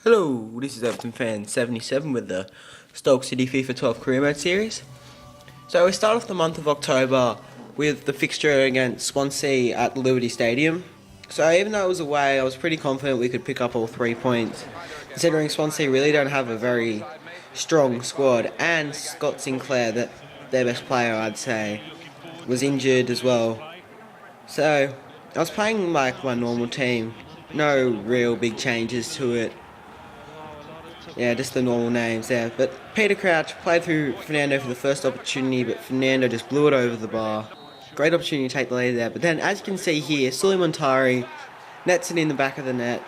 Hello, this is Everton Fan 77 with the Stoke City FIFA 12 Career Mode series. So we start off the month of October with the fixture against Swansea at the Liberty Stadium. So even though it was away, I was pretty confident we could pick up all 3 points, considering Swansea really don't have a very strong squad, and Scott Sinclair, their best player I'd say, was injured as well. So I was playing like my normal team, no real big changes to it. Yeah, just the normal names there. But Peter Crouch played through Fernando for the first opportunity, but Fernando just blew it over the bar. Great opportunity to take the lead there. But then, as you can see here, Montari nets it in the back of the net.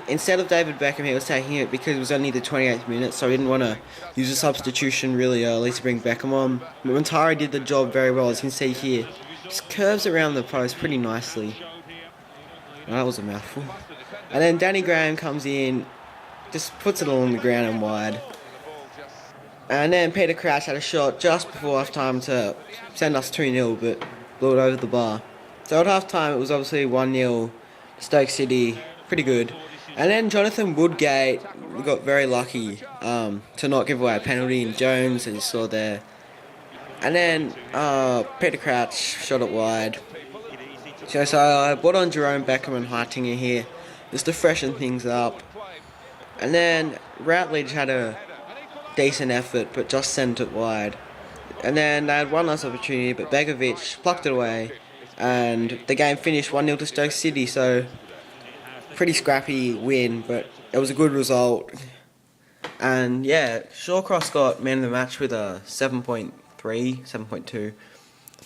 Instead of David Beckham, he was taking it because it was only the 28th minute, so he didn't want to use a substitution really early to bring Beckham on. But Montari did the job very well, as you can see here. Just curves around the post pretty nicely. Oh, that was a mouthful. And then Danny Graham comes in, just puts it all on the ground and wide. And then Peter Crouch had a shot just before half time to send us 2-0, but blew it over the bar. So at half time it was obviously 1-0 Stoke City, pretty good. And then Jonathan Woodgate got very lucky to not give away a penalty in Jones, as you saw there. And then Peter Crouch shot it wide. So I brought on Jerome Beckham and Heitinger here just to freshen things up. And then Routledge had a decent effort, but just sent it wide. And then they had one last opportunity, but Begovic plucked it away, and the game finished 1-0 to Stoke City. So pretty scrappy win, but it was a good result. And yeah, Shawcross got man of the match with a 7.3, 7.2.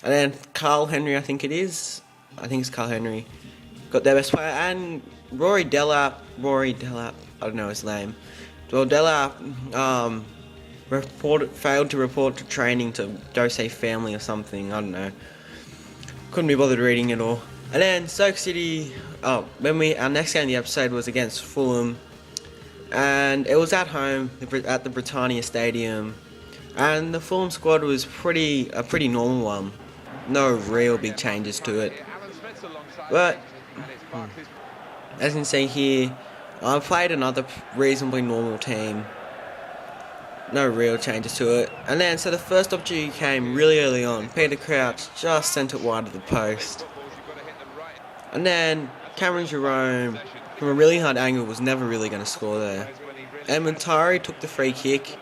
And then Carl Henry, I think it's Carl Henry, got their best player, and Rory Delap, I don't know his name. Well, Delap failed to report to training to Dose family or something, I don't know. Couldn't be bothered reading it all. And then Stoke City, our next game of the episode was against Fulham, and it was at home at the Britannia Stadium, and the Fulham squad was a pretty normal one. No real big changes to it. But as you can see here, I played another reasonably normal team. No real changes to it. And then, so the first opportunity came really early on. Peter Crouch just sent it wide of the post. And then Cameron Jerome, from a really hard angle, was never really going to score there. And Montari took the free kick,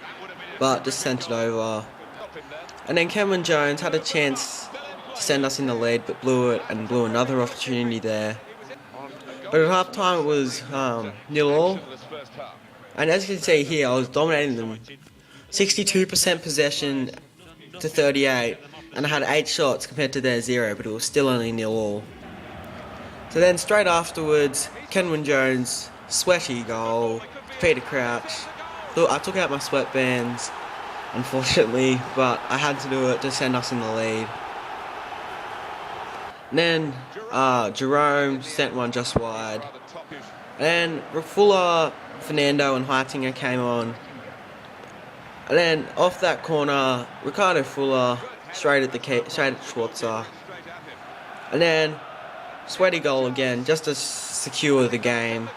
but just sent it over. And then Cameron Jones had a chance to send us in the lead, but blew it, and blew another opportunity there. But at half time it was 0-0. And as you can see here, I was dominating them. 62% possession to 38, and I had 8 shots compared to their 0, but it was still only 0-0. So then straight afterwards, Kenwyne Jones, sweaty goal, Peter Crouch. Look, I took out my sweatbands, unfortunately, but I had to do it to send us in the lead. And then Jerome sent one just wide. And then Fuller, Fernando and Heitinger came on. And then off that corner, Ricardo Fuller straight at Schwarzer. And then sweaty goal again, just to secure the game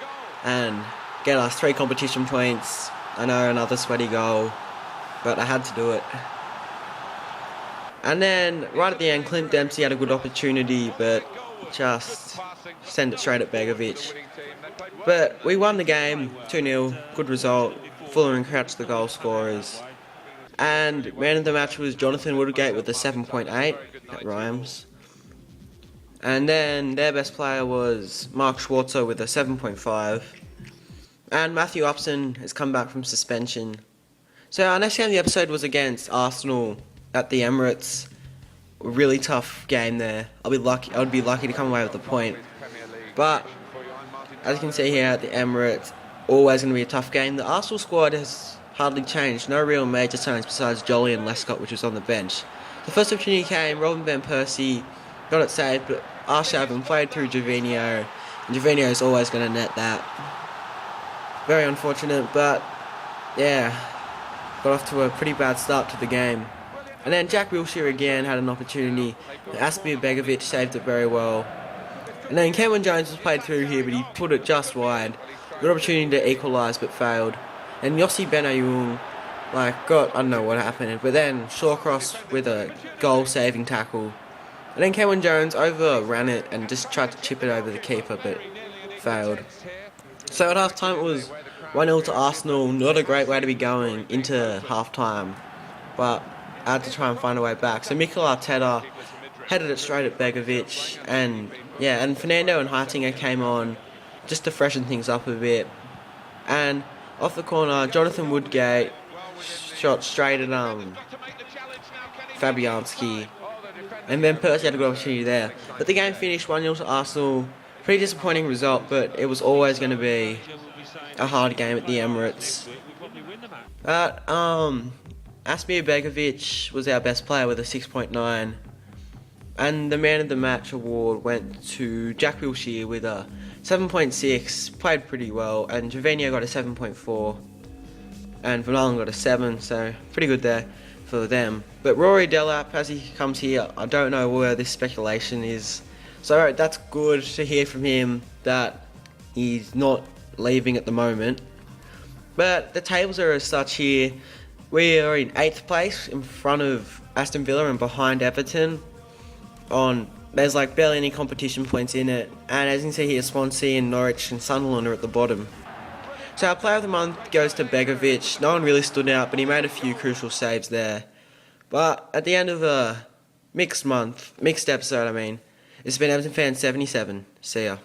and get us 3 competition points. I know, another sweaty goal, but I had to do it. And then right at the end, Clint Dempsey had a good opportunity, but just sent it straight at Begovic. But we won the game 2-0, good result. Fuller and Crouch the goal scorers. And man of the match was Jonathan Woodgate with a 7.8. That rhymes. And then their best player was Mark Schwarzer with a 7.5. And Matthew Upson has come back from suspension. So our next game of the episode was against Arsenal at the Emirates. A really tough game there. I would be lucky to come away with a point. But as you can see here at the Emirates, always going to be a tough game. The Arsenal squad has hardly changed. No real major signings besides Jolly and Lescott, which was on the bench. The first opportunity came, Robin Van Persie got it saved, but Arshavin played through Gervinho, and Gervinho is always going to net that. Very unfortunate, but yeah, got off to a pretty bad start to the game. And then Jack Wilshere again had an opportunity. Aspie Begovic saved it very well. And then Cameron Jones was played through here, but he put it just wide. Good opportunity to equalise but failed. And Yossi Benayoun, I don't know what happened, but then Shawcross with a goal-saving tackle. And then Cameron Jones overran it and just tried to chip it over the keeper, but failed. So at half-time it was 1-0 to Arsenal. Not a great way to be going into half-time, but I had to try and find a way back. So Mikel Arteta headed it straight at Begovic, and Fernando and Heitinger came on just to freshen things up a bit. And off the corner, Jonathan Woodgate shot straight at Fabianski, and then Percy had a good opportunity there. But the game finished 1-0 to Arsenal. Pretty disappointing result, but it was always going to be a hard game at the Emirates. Asmir Begovic was our best player with a 6.9, and the man of the match award went to Jack Wilshere with a 7.6, played pretty well, and Jovino got a 7.4, and Van Allen got a 7, so pretty good there for them. But Rory Delap, as he comes here, I don't know where this speculation is, so that's good to hear from him that he's not leaving at the moment. But the tables are as such here. We are in 8th place in front of Aston Villa and behind Everton. There's barely any competition points in it, and as you can see here, Swansea and Norwich and Sunderland are at the bottom. So our player of the month goes to Begovic. No one really stood out, but he made a few crucial saves there. But at the end of the mixed episode, it's been Everton Fan 77. See ya.